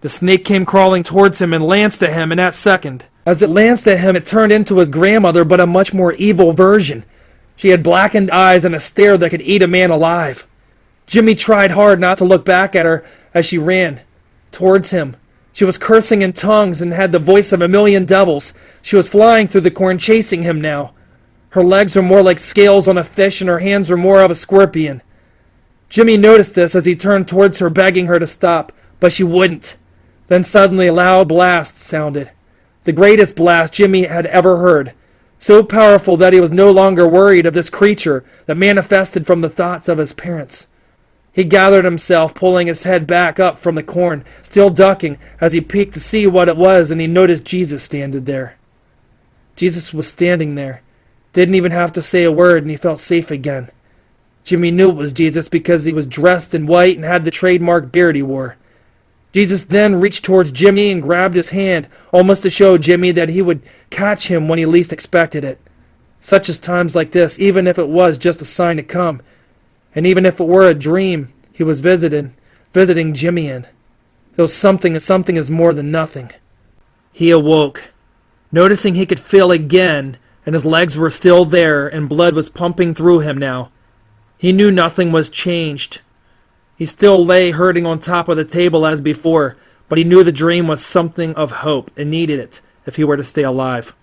The snake came crawling towards him and lanced at him in that second. As it lanced at him, it turned into his grandmother, but a much more evil version. She had blackened eyes and a stare that could eat a man alive. Jimmy tried hard not to look back at her as she ran towards him. She was cursing in tongues and had the voice of a million devils. She was flying through the corn, chasing him now. Her legs were more like scales on a fish, and her hands were more of a scorpion. Jimmy noticed this as he turned towards her, begging her to stop, but she wouldn't. Then suddenly a loud blast sounded. The greatest blast Jimmy had ever heard. So powerful that he was no longer worried of this creature that manifested from the thoughts of his parents. He gathered himself, pulling his head back up from the corn, still ducking as he peeked to see what it was, and he noticed Jesus standing there. Jesus was standing there. Didn't even have to say a word, and he felt safe again. Jimmy knew it was Jesus because he was dressed in white and had the trademark beard he wore. Jesus then reached towards Jimmy and grabbed his hand, almost to show Jimmy that he would catch him when he least expected it. Such as times like this, even if it was just a sign to come, and even if it were a dream he was visiting Jimmy in, it was something, and something is more than nothing. He awoke. Noticing he could feel again, and his legs were still there, and blood was pumping through him now. He knew nothing was changed. He still lay hurting on top of the table as before, but he knew the dream was something of hope and needed it if he were to stay alive.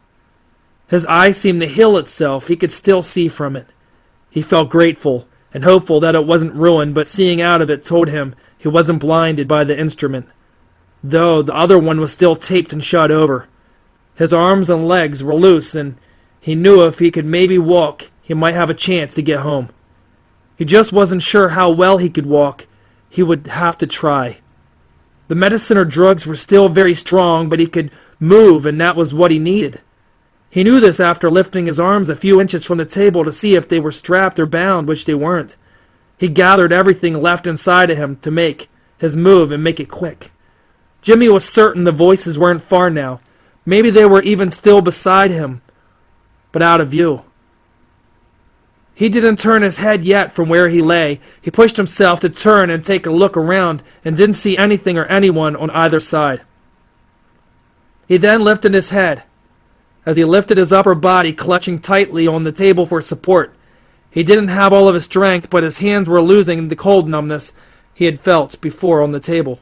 His eye seemed to heal itself. He could still see from it. He felt grateful and hopeful that it wasn't ruined, but seeing out of it told him he wasn't blinded by the instrument, though the other one was still taped and shut over. His arms and legs were loose, and he knew if he could maybe walk, he might have a chance to get home. He just wasn't sure how well he could walk. He would have to try. The medicine or drugs were still very strong, but he could move, and that was what he needed. He knew this after lifting his arms a few inches from the table to see if they were strapped or bound, which they weren't. He gathered everything left inside of him to make his move and make it quick. Jimmy was certain the voices weren't far now. Maybe they were even still beside him, but out of view. He didn't turn his head yet from where he lay. He pushed himself to turn and take a look around and didn't see anything or anyone on either side. He then lifted his head. As he lifted his upper body, clutching tightly on the table for support, he didn't have all of his strength, but his hands were losing the cold numbness he had felt before on the table.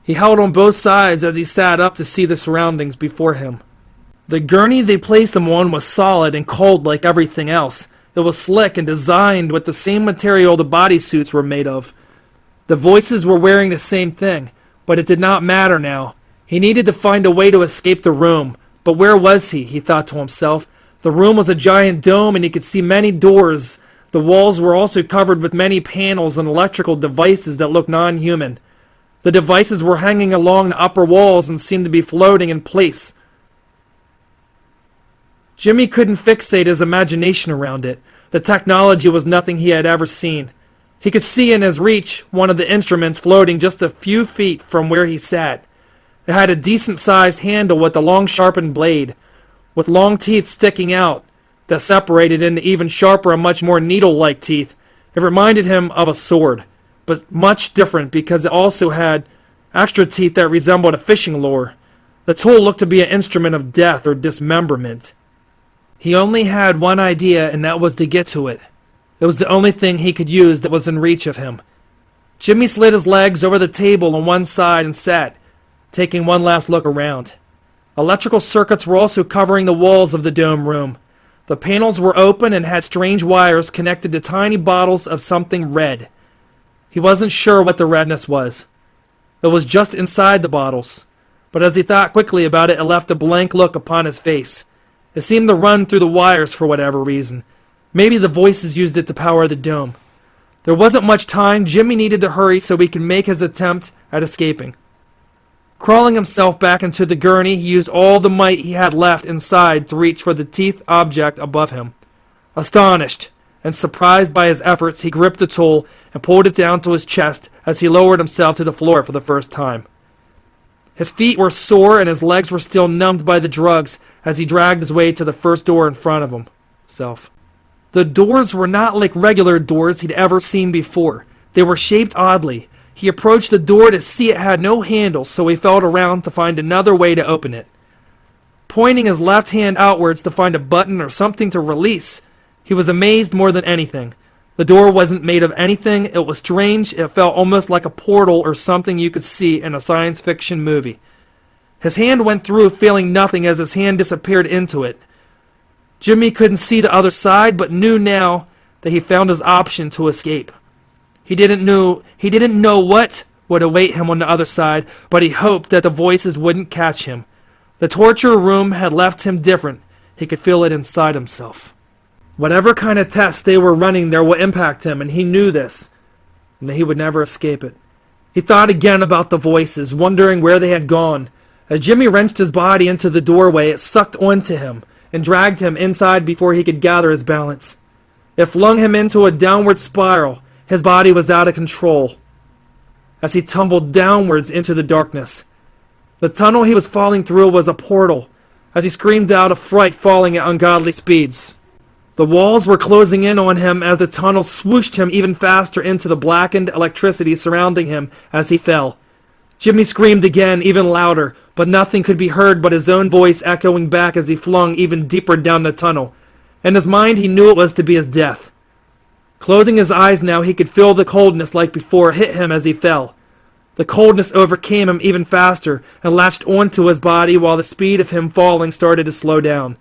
He held on both sides as he sat up to see the surroundings before him. The gurney they placed him on was solid and cold like everything else. It was slick and designed with the same material the bodysuits were made of. The voices were wearing the same thing, but it did not matter now. He needed to find a way to escape the room. But where was he? He thought to himself. The room was a giant dome, and he could see many doors. The walls were also covered with many panels and electrical devices that looked non-human. The devices were hanging along the upper walls and seemed to be floating in place. Jimmy couldn't fixate his imagination around it. The technology was nothing he had ever seen. He could see in his reach one of the instruments floating just a few feet from where he sat. It had a decent-sized handle with a long sharpened blade, with long teeth sticking out that separated into even sharper and much more needle-like teeth. It reminded him of a sword, but much different because it also had extra teeth that resembled a fishing lure. The tool looked to be an instrument of death or dismemberment. He only had one idea, and that was to get to it. It was the only thing he could use that was in reach of him. Jimmy slid his legs over the table on one side and sat, taking one last look around. Electrical circuits were also covering the walls of the dome room. The panels were open and had strange wires connected to tiny bottles of something red. He wasn't sure what the redness was. It was just inside the bottles. But as he thought quickly about it, it left a blank look upon his face. It seemed to run through the wires for whatever reason. Maybe the voices used it to power the dome. There wasn't much time. Jimmy needed to hurry so he could make his attempt at escaping. Crawling himself back into the gurney, he used all the might he had left inside to reach for the teeth object above him. Astonished and surprised by his efforts, he gripped the tool and pulled it down to his chest as he lowered himself to the floor for the first time. His feet were sore and his legs were still numbed by the drugs as he dragged his way to the first door in front of himself. The doors were not like regular doors he'd ever seen before. They were shaped oddly. He approached the door to see it had no handle, so he felt around to find another way to open it. Pointing his left hand outwards to find a button or something to release, he was amazed more than anything. The door wasn't made of anything. It was strange. It felt almost like a portal or something you could see in a science fiction movie. His hand went through, feeling nothing as his hand disappeared into it. Jimmy couldn't see the other side, but knew now that he found his option to escape. He didn't know what would await him on the other side, but he hoped that the voices wouldn't catch him. The torture room had left him different. He could feel it inside himself. Whatever kind of test they were running there would impact him, and he knew this, and that he would never escape it. He thought again about the voices, wondering where they had gone. As Jimmy wrenched his body into the doorway, it sucked onto him and dragged him inside before he could gather his balance. It flung him into a downward spiral. His body was out of control as he tumbled downwards into the darkness. The tunnel he was falling through was a portal, as he screamed out of fright, falling at ungodly speeds. The walls were closing in on him as the tunnel swooshed him even faster into the blackened electricity surrounding him as he fell. Jimmy screamed again, even louder, but nothing could be heard but his own voice echoing back as he flung even deeper down the tunnel. In his mind, he knew it was to be his death. Closing his eyes now, he could feel the coldness like before hit him as he fell. The coldness overcame him even faster and latched onto his body while the speed of him falling started to slow down.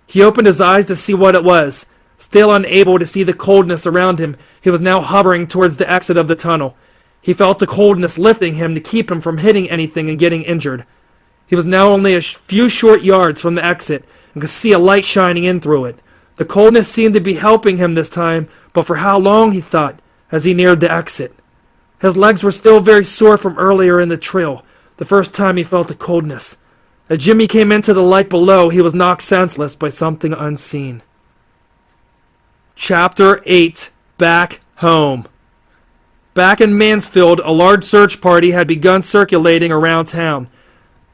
He opened his eyes to see what it was. Still unable to see the coldness around him, he was now hovering towards the exit of the tunnel. He felt the coldness lifting him to keep him from hitting anything and getting injured. He was now only a few short yards from the exit and could see a light shining in through it. The coldness seemed to be helping him this time, but for how long, he thought, as he neared the exit. His legs were still very sore from earlier in the trail, the first time he felt the coldness. As Jimmy came into the light below, he was knocked senseless by something unseen. Chapter 8. Back Home. Back in Mansfield, a large search party had begun circulating around town.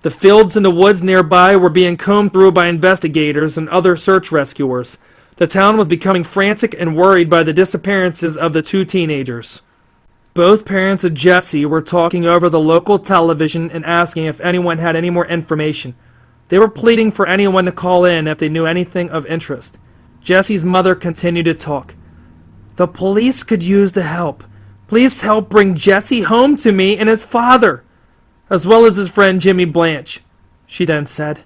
The fields and the woods nearby were being combed through by investigators and other search rescuers. The town was becoming frantic and worried by the disappearances of the two teenagers. Both parents of Jesse were talking over the local television and asking if anyone had any more information. They were pleading for anyone to call in if they knew anything of interest. Jesse's mother continued to talk. "The police could use the help. Please help bring Jesse home to me and his father, as well as his friend Jimmy Blanche," she then said.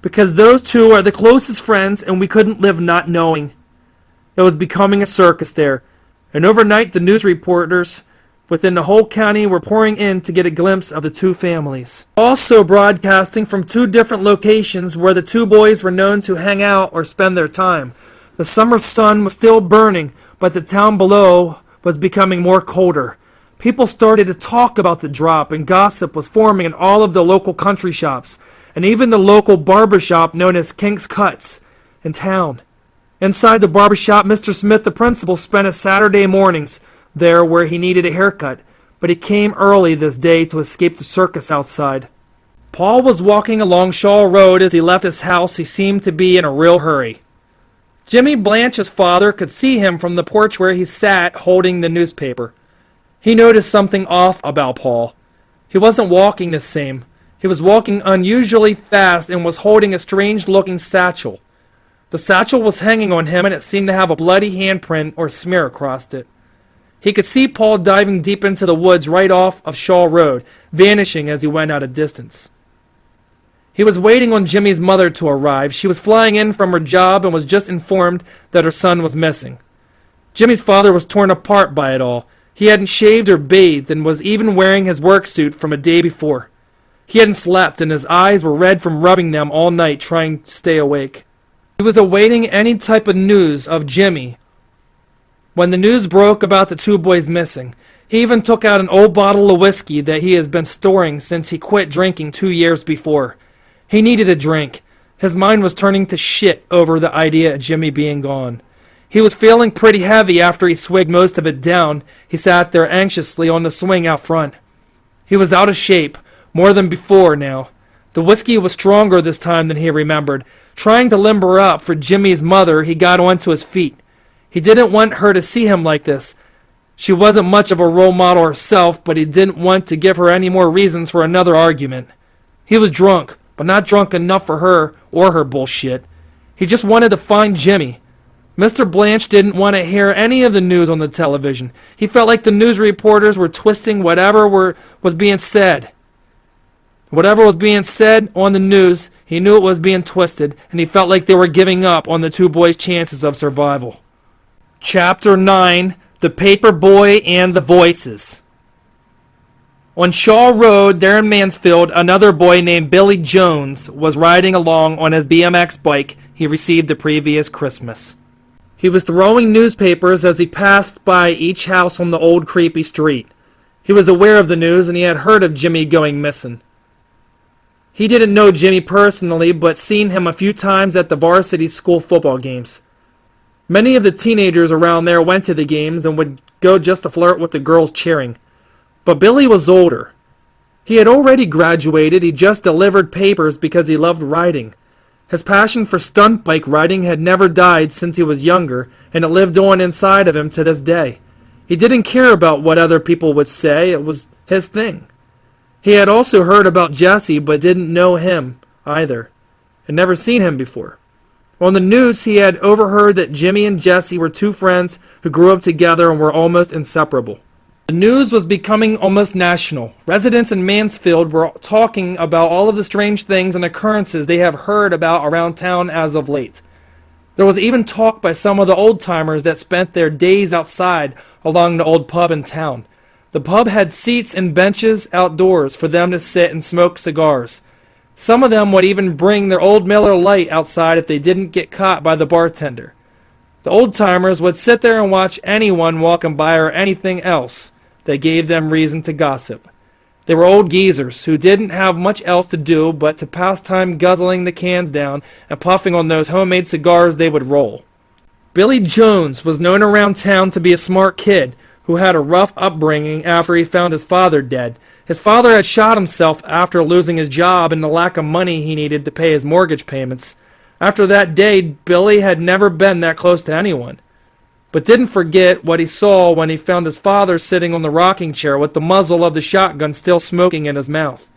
"Because those two are the closest friends and we couldn't live not knowing." It was becoming a circus there, and overnight the news reporters within the whole county were pouring in to get a glimpse of the two families. Also broadcasting from two different locations where the two boys were known to hang out or spend their time. The summer sun was still burning, but the town below was becoming more colder. People started to talk about the drop, and gossip was forming in all of the local country shops, and even the local barber shop known as Kink's Cuts in town. Inside the barber shop, Mr. Smith, the principal, spent his Saturday mornings there where he needed a haircut, but he came early this day to escape the circus outside. Paul was walking along Shawl Road. As he left his house, he seemed to be in a real hurry. Jimmy Blanche's father could see him from the porch where he sat holding the newspaper. He noticed something off about Paul. He wasn't walking the same. He was walking unusually fast and was holding a strange-looking satchel. The satchel was hanging on him, and it seemed to have a bloody handprint or smear across it. He could see Paul diving deep into the woods right off of Shaw Road, vanishing as he went at a distance. He was waiting on Jimmy's mother to arrive. She was flying in from her job and was just informed that her son was missing. Jimmy's father was torn apart by it all. He hadn't shaved or bathed and was even wearing his work suit from a day before. He hadn't slept, and his eyes were red from rubbing them all night trying to stay awake. He was awaiting any type of news of Jimmy. When the news broke about the two boys missing, he even took out an old bottle of whiskey that he has been storing since he quit drinking 2 years before. He needed a drink. His mind was turning to shit over the idea of Jimmy being gone. He was feeling pretty heavy after he swigged most of it down. He sat there anxiously on the swing out front. He was out of shape, more than before now. The whiskey was stronger this time than he remembered. Trying to limber up for Jimmy's mother, he got onto his feet. He didn't want her to see him like this. She wasn't much of a role model herself, but he didn't want to give her any more reasons for another argument. He was drunk, but not drunk enough for her or her bullshit. He just wanted to find Jimmy. Mr. Blanche didn't want to hear any of the news on the television. He felt like the news reporters were twisting whatever was being said. Whatever was being said on the news, he knew it was being twisted, and he felt like they were giving up on the two boys' chances of survival. Chapter 9. The Paper Boy and the Voices. On Shaw Road, there in Mansfield, another boy named Billy Jones was riding along on his BMX bike he received the previous Christmas. He was throwing newspapers as he passed by each house on the old creepy street. He was aware of the news, and he had heard of Jimmy going missing. He didn't know Jimmy personally, but seen him a few times at the varsity school football games. Many of the teenagers around there went to the games and would go just to flirt with the girls cheering. But Billy was older. He had already graduated. He just delivered papers because he loved riding. His passion for stunt bike riding had never died since he was younger, and it lived on inside of him to this day. He didn't care about what other people would say. It was his thing. He had also heard about Jesse, but didn't know him either, had never seen him before. On the news, he had overheard that Jimmy and Jesse were two friends who grew up together and were almost inseparable. The news was becoming almost national. Residents in Mansfield were talking about all of the strange things and occurrences they have heard about around town as of late. There was even talk by some of the old-timers that spent their days outside along the old pub in town. The pub had seats and benches outdoors for them to sit and smoke cigars. Some of them would even bring their old Miller Lite outside if they didn't get caught by the bartender. The old-timers would sit there and watch anyone walking by or anything else that gave them reason to gossip. They were old geezers who didn't have much else to do but to pass time guzzling the cans down and puffing on those homemade cigars they would roll. Billy Jones was known around town to be a smart kid who had a rough upbringing after he found his father dead. His father had shot himself after losing his job and the lack of money he needed to pay his mortgage payments. After that day, Billy had never been that close to anyone, but didn't forget what he saw when he found his father sitting on the rocking chair with the muzzle of the shotgun still smoking in his mouth.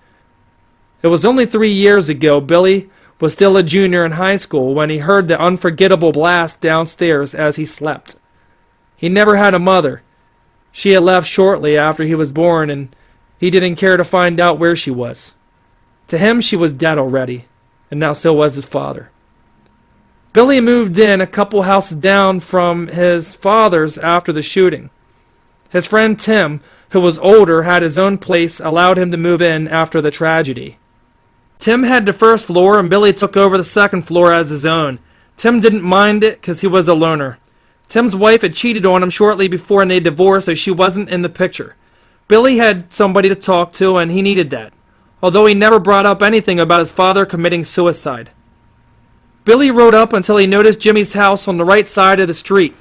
It was only 3 years ago Billy was still a junior in high school when he heard the unforgettable blast downstairs as he slept. He never had a mother. She had left shortly after he was born, and he didn't care to find out where she was. To him, she was dead already, and now so was his father. Billy moved in a couple houses down from his father's after the shooting. His friend Tim, who was older, had his own place, allowed him to move in after the tragedy. Tim had the first floor, and Billy took over the second floor as his own. Tim didn't mind it because he was a loner. Tim's wife had cheated on him shortly before and they divorced, so she wasn't in the picture. Billy had somebody to talk to, and he needed that, although he never brought up anything about his father committing suicide. Billy rode up until he noticed Jimmy's house on the right side of the street.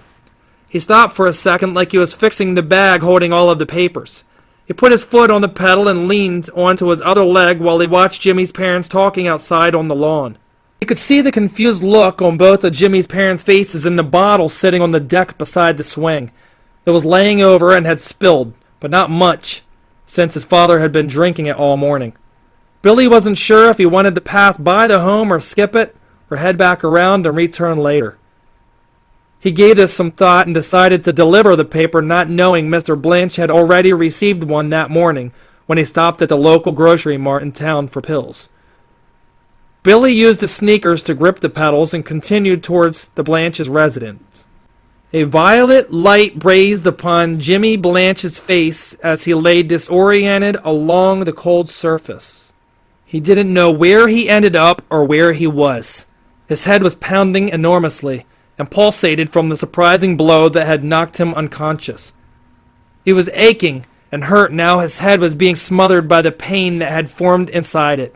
He stopped for a second like he was fixing the bag holding all of the papers. He put his foot on the pedal and leaned onto his other leg while he watched Jimmy's parents talking outside on the lawn. He could see the confused look on both of Jimmy's parents' faces and the bottle sitting on the deck beside the swing. It was laying over and had spilled, but not much, since his father had been drinking it all morning. Billy wasn't sure if he wanted to pass by the home or skip it, or head back around and return later. He gave this some thought and decided to deliver the paper, not knowing Mr. Blanche had already received one that morning when he stopped at the local grocery mart in town for pills. Billy used his sneakers to grip the pedals and continued towards the Blanche's residence. A violet light blazed upon Jimmy Blanche's face as he lay disoriented along the cold surface. He didn't know where he ended up or where he was. His head was pounding enormously and pulsated from the surprising blow that had knocked him unconscious. He was aching and hurt now. His head was being smothered by the pain that had formed inside it.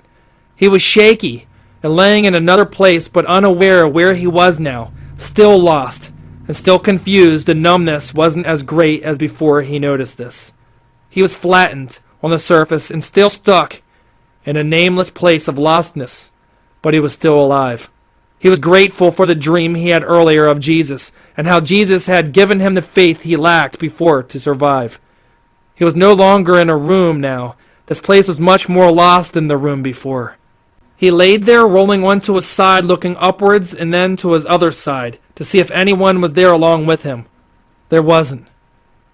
He was shaky and laying in another place, but unaware of where he was now, still lost and still confused. The numbness wasn't as great as before he noticed this. He was flattened on the surface and still stuck in a nameless place of lostness, but he was still alive. He was grateful for the dream he had earlier of Jesus and how Jesus had given him the faith he lacked before to survive. He was no longer in a room now. This place was much more lost than the room before. He laid there, rolling onto his side, looking upwards and then to his other side to see if anyone was there along with him. There wasn't.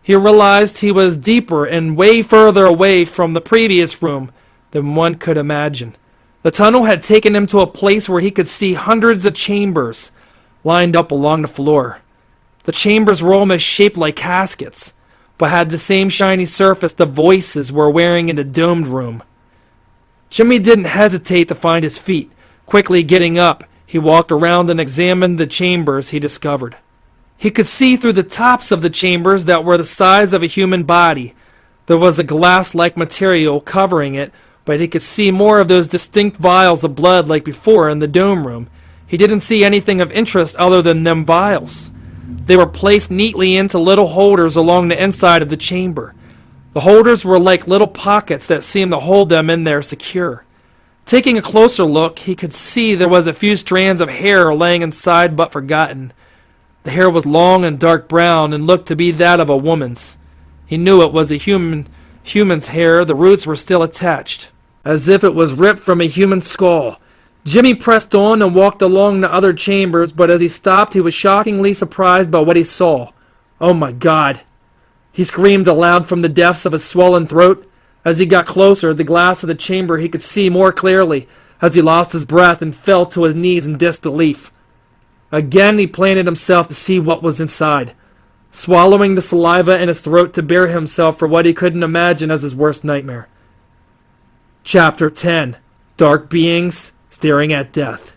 He realized he was deeper and way further away from the previous room than one could imagine. The tunnel had taken him to a place where he could see hundreds of chambers lined up along the floor. The chambers were almost shaped like caskets, but had the same shiny surface the voices were wearing in the domed room. Jimmy didn't hesitate to find his feet. Quickly getting up, he walked around and examined the chambers he discovered. He could see through the tops of the chambers that were the size of a human body. There was a glass-like material covering it, but he could see more of those distinct vials of blood like before in the dome room. He didn't see anything of interest other than them vials. They were placed neatly into little holders along the inside of the chamber. The holders were like little pockets that seemed to hold them in there secure. Taking a closer look, he could see there was a few strands of hair laying inside but forgotten. The hair was long and dark brown and looked to be that of a woman's. He knew it was a human human's hair, the roots were still attached, as if it was ripped from a human skull. Jimmy pressed on and walked along the other chambers, but as he stopped, he was shockingly surprised by what he saw. Oh my God! He screamed aloud from the depths of his swollen throat. As he got closer, the glass of the chamber he could see more clearly, as he lost his breath and fell to his knees in disbelief. Again he planted himself to see what was inside, swallowing the saliva in his throat to bear himself for what he couldn't imagine as his worst nightmare. Chapter 10. Dark Beings Staring at Death.